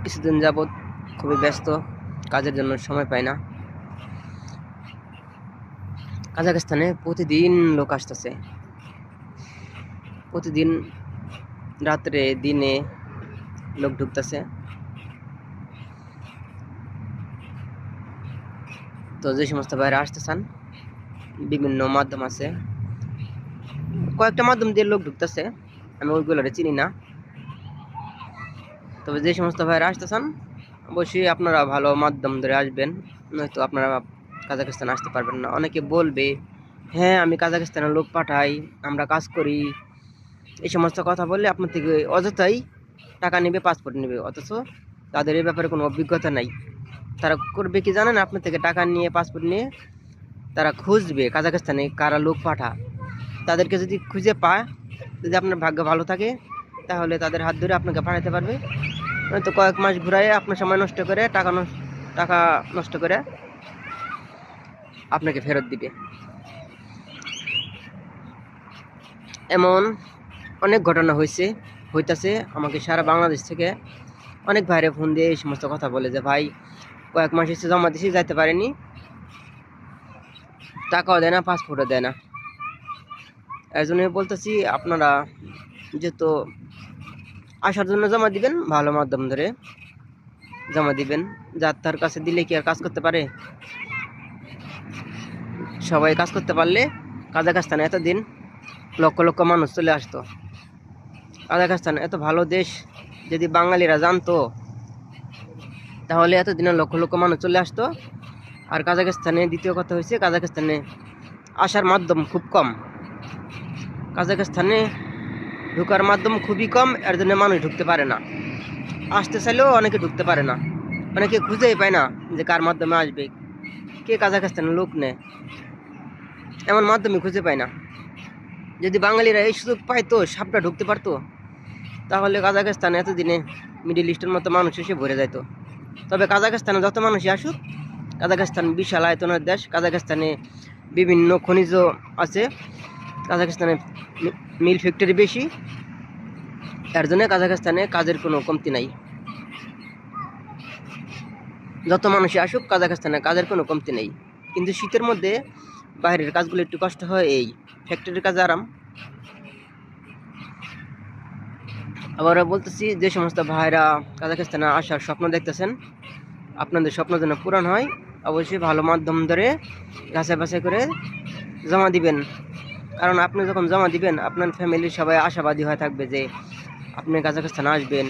কিছুদিন যাবৎ খুবই ব্যস্ত, কাজের জন্য সময় পাই না। কাজাখস্তানে প্রতিদিন লোক আসতেছে, প্রতিদিন রাত্রে দিনে লোক ঢুকতেছে। তো যে সমস্ত বাইরে আসতে চান, বিভিন্ন মাধ্যম আছে, কয়েকটা মাধ্যম দিয়ে লোক ঢুকতেছে, আমি ওইগুলোরে চিনি না। তবে যে সমস্ত ভাইরা আসতে চান অবশ্যই আপনারা ভালো মাধ্যম ধরে আসবেন, নয়তো আপনারা কাজাখস্তান আসতে পারবেন না। অনেকে বলবে হ্যাঁ আমি কাজাখস্তানের লোক পাঠাই, আমরা কাজ করি, এই সমস্ত কথা বললে আপনার থেকে অযথাই টাকা নেবে, পাসপোর্ট নেবে, অথচ তাদের এই ব্যাপারে কোনো অভিজ্ঞতা নাই। তারা করবে কি জানেন, আপনার থেকে টাকা নিয়ে পাসপোর্ট নিয়ে তারা খুঁজবে কাজাখস্তানে কারা লোক পাঠা। তাদেরকে যদি খুঁজে পায়, যদি আপনার ভাগ্য ভালো থাকে, তাহলে তাদের হাত ধরে আপনাকে পাঠাতে পারবে, নয়তো কয়েক মাস ঘুরাই আপনার সময় নষ্ট করে টাকা নষ্ট করে আপনাকে ফেরত দিবে। এমন অনেক ঘটনা হইতাছে। আমাকে সারা বাংলাদেশ থেকে অনেক ভাইরে ফোন দিয়ে এই সমস্ত কথা বলে যে ভাই কয়েক মাস এসে জমা দিছি, যাইতে পারেনি, টাকাও দেয় না, পাসপোর্টও দেয় না। এর জন্য বলতেছি আপনারা যেহেতু আসার জন্য জমা দিবেন, ভালো মাধ্যম ধরে জমা দিবেন। যার তার কাছে দিলে কি আর কাজ করতে পারে? সবাই কাজ করতে পারলে কাজাখস্তানে এতদিন লক্ষ লক্ষ মানুষ চলে আসতো। কাজাখস্তান এত ভালো দেশ যদি বাঙালিরা জানতো, তাহলে এতদিনে লক্ষ লক্ষ মানুষ চলে আসতো। আর কাজাখস্তানে দ্বিতীয় কথা হয়েছে, কাজাখস্তানে আসার মাধ্যম খুব কম, কাজাখস্তানে ঢোকার মাধ্যম খুবই কম। এর জন্য মানুষ ঢুকতে পারে না, আসতে চাইলেও অনেকে ঢুকতে পারে না, অনেকে খুঁজেই পায় না যে কার মাধ্যমে আসবে, কে কাজাখস্তানের লোক নেয়, এমন মাধ্যমে খুঁজে পায় না। যদি বাঙালিরা এই সুযোগ পাইতো, সাপটা ঢুকতে পারতো, তাহলে কাজাখস্তানে এতদিনে মিডিল ইস্টের মতো মানুষ এসে ভরে যেত। তবে কাজাখস্তানে যত মানুষই আসুক, কাজাখস্তান বিশাল আয়তনের দেশ, কাজাখস্তানে বিভিন্ন খনিজ আছে, কাজাখস্তানে মিল ফ্যাক্টরি বেশি, এর জন্য কাজাখস্তানে কাজের কোনো কমতি নাই। যত মানুষই আসুক কাজাখস্তানে কাজের কোনো কমতি নেই। কিন্তু শীতের মধ্যে বাইরের কাজগুলো একটু কষ্ট হয়, এই ফ্যাক্টরির কাজ আরাম। আবার বলতেছি, যে সমস্ত ভাইরা কাজাখস্তানে আসার স্বপ্ন দেখতেছেন, আপনাদের স্বপ্ন যেন পূরণ হয়, অবশ্যই ভালো মাধ্যম ধরে যাচাই বাছাই করে জমা দিবেন। কারণ আপনি যখন জমা দিবেন, আপনার ফ্যামিলির সবাই আশাবাদী হয়ে থাকবে যে আপনি কাজাখস্তানে আসবেন।